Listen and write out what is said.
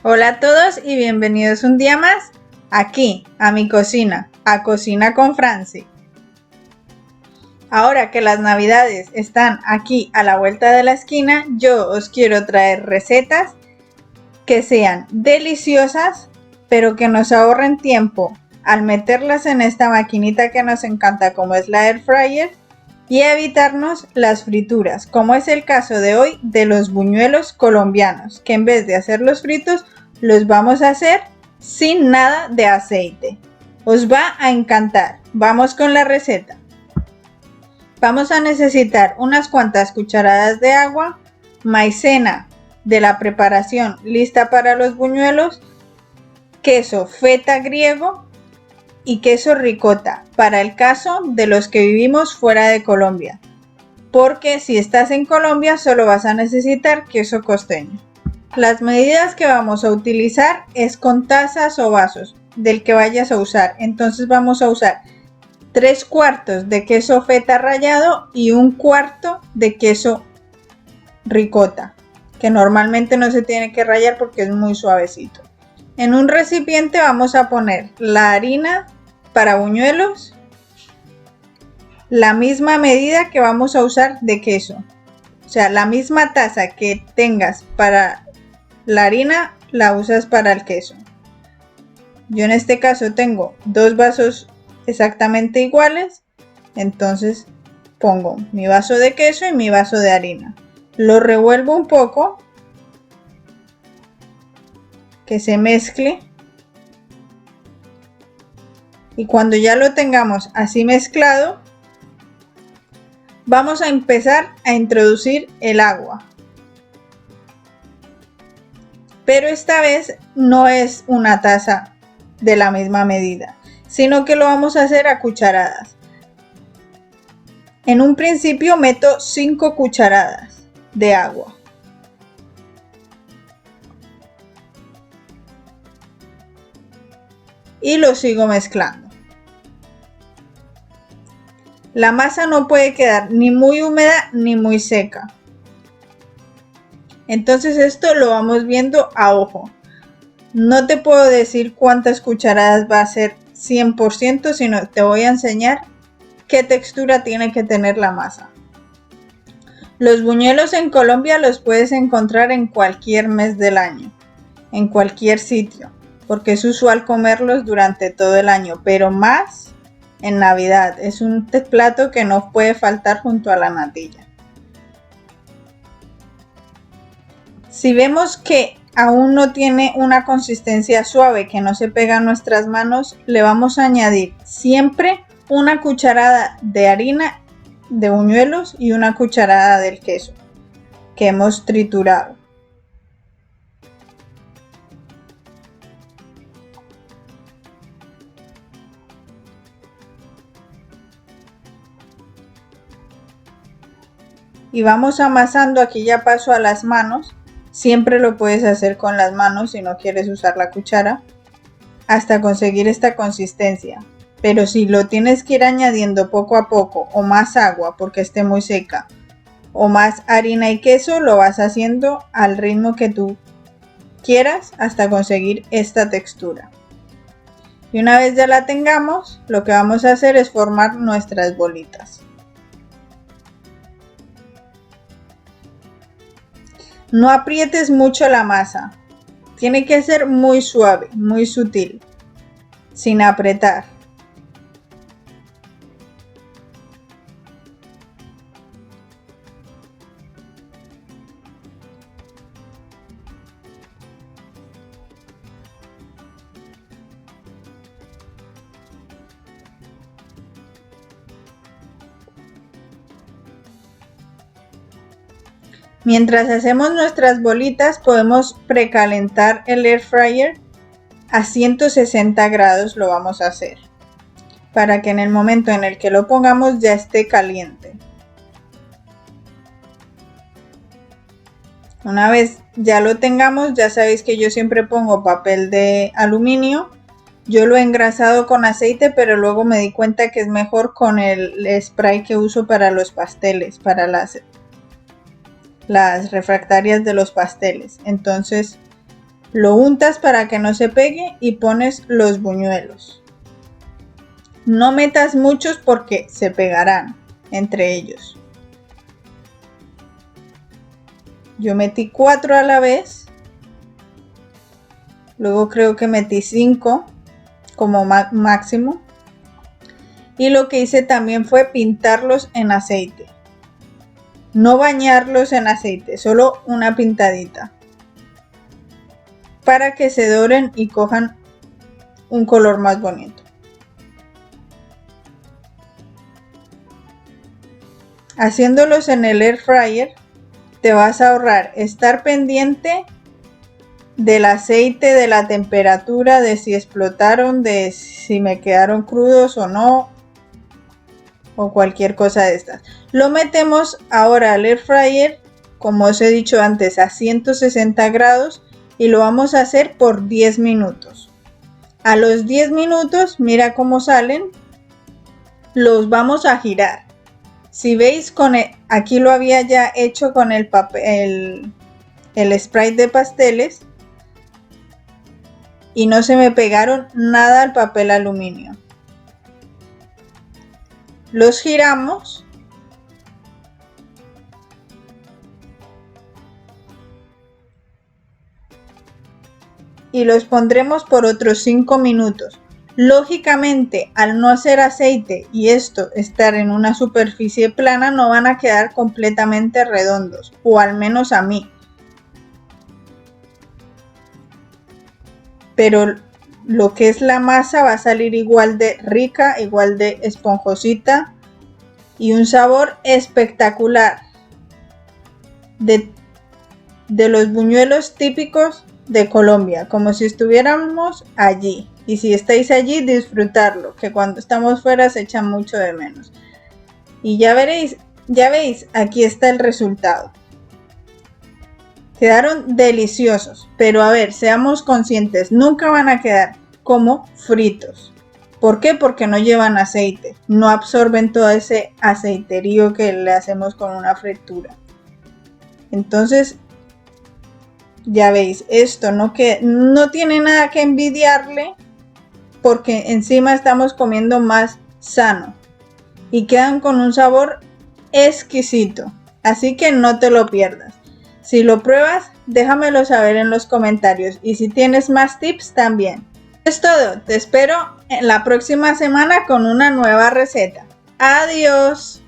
Hola a todos y bienvenidos un día más aquí a mi cocina, a Cocina con Franci. Ahora que las navidades están aquí a la vuelta de la esquina, yo os quiero traer recetas que sean deliciosas, pero que nos ahorren tiempo al meterlas en esta maquinita que nos encanta como es la Air Fryer y evitarnos las frituras, como es el caso de hoy de los buñuelos colombianos, que en vez de hacerlos fritos, los vamos a hacer sin nada de aceite. Os va a encantar. Vamos con la receta. Vamos a necesitar unas cuantas cucharadas de agua, maicena de la preparación lista para los buñuelos, queso feta griego y queso ricota, para el caso de los que vivimos fuera de Colombia, porque si estás en Colombia solo vas a necesitar queso costeño. Las medidas que vamos a utilizar es con tazas o vasos del que vayas a usar. Entonces vamos a usar 3/4 de queso feta rallado y 1/4 de queso ricota, que normalmente no se tiene que rallar porque es muy suavecito. En un recipiente vamos a poner la harina para buñuelos, la misma medida que vamos a usar de queso, o sea, la misma taza que tengas para la harina la usas para el queso. Yo en este caso tengo 2 vasos exactamente iguales, entonces pongo mi vaso de queso y mi vaso de harina. Lo revuelvo un poco, que se mezcle. Y cuando ya lo tengamos así mezclado, vamos a empezar a introducir el agua. Pero esta vez no es una taza de la misma medida, sino que lo vamos a hacer a cucharadas. En un principio meto 5 cucharadas de agua. Y lo sigo mezclando. La masa no puede quedar ni muy húmeda ni muy seca. Entonces esto lo vamos viendo a ojo. No te puedo decir cuántas cucharadas va a ser 100%, sino te voy a enseñar qué textura tiene que tener la masa. Los buñuelos en Colombia los puedes encontrar en cualquier mes del año, en cualquier sitio, porque es usual comerlos durante todo el año, pero más en Navidad. Es un plato que no puede faltar junto a la natilla. Si vemos que aún no tiene una consistencia suave, que no se pega a nuestras manos, le vamos a añadir siempre una cucharada de harina de buñuelos y una cucharada del queso que hemos triturado. Y vamos amasando. Aquí ya paso a las manos. Siempre lo puedes hacer con las manos si no quieres usar la cuchara, hasta conseguir esta consistencia. Pero si lo tienes que ir añadiendo poco a poco, o más agua porque esté muy seca, o más harina y queso, lo vas haciendo al ritmo que tú quieras hasta conseguir esta textura. Y una vez ya la tengamos, lo que vamos a hacer es formar nuestras bolitas. No aprietes mucho la masa, tiene que ser muy suave, muy sutil, sin apretar. Mientras hacemos nuestras bolitas, podemos precalentar el air fryer a 160 grados. Lo vamos a hacer para que en el momento en el que lo pongamos ya esté caliente. Una vez ya lo tengamos, ya sabéis que yo siempre pongo papel de aluminio. Yo lo he engrasado con aceite, pero luego me di cuenta que es mejor con el spray que uso para los pasteles, para las refractarias de los pasteles. Entonces Lo untas para que no se pegue y pones los buñuelos. No metas muchos porque se pegarán entre ellos. Yo metí 4 a la vez. Luego creo que metí 5 como máximo. Y lo que hice también fue pintarlos en aceite. No bañarlos en aceite, solo una pintadita. Para que se doren y cojan un color más bonito. Haciéndolos en el air fryer te vas a ahorrar estar pendiente del aceite, de la temperatura, de si explotaron, de si me quedaron crudos o no, o cualquier cosa de estas. Lo metemos ahora al air fryer, como os he dicho antes, a 160 grados y lo vamos a hacer por 10 minutos. A los 10 minutos, mira cómo salen, los vamos a girar. Si veis, aquí lo había ya hecho con el papel, el spray de pasteles y no se me pegaron nada al papel aluminio. Los giramos y los pondremos por otros 5 minutos. Lógicamente, al no hacer aceite y esto estar en una superficie plana, no van a quedar completamente redondos, o al menos a mí. Pero lo que es la masa va a salir igual de rica, igual de esponjosita y un sabor espectacular de los buñuelos típicos de Colombia, como si estuviéramos allí. Y si estáis allí, disfrutarlo, que cuando estamos fuera se echa mucho de menos. Y ya veréis, ya veis, aquí está el resultado. Quedaron deliciosos, pero a ver, seamos conscientes, nunca van a quedar como fritos. ¿Por qué? Porque no llevan aceite, no absorben todo ese aceiterío que le hacemos con una fritura. Entonces, ya veis, esto no tiene nada que envidiarle, porque encima estamos comiendo más sano y quedan con un sabor exquisito, así que no te lo pierdas. Si lo pruebas, déjamelo saber en los comentarios y si tienes más tips también. Es todo, te espero en la próxima semana con una nueva receta. Adiós.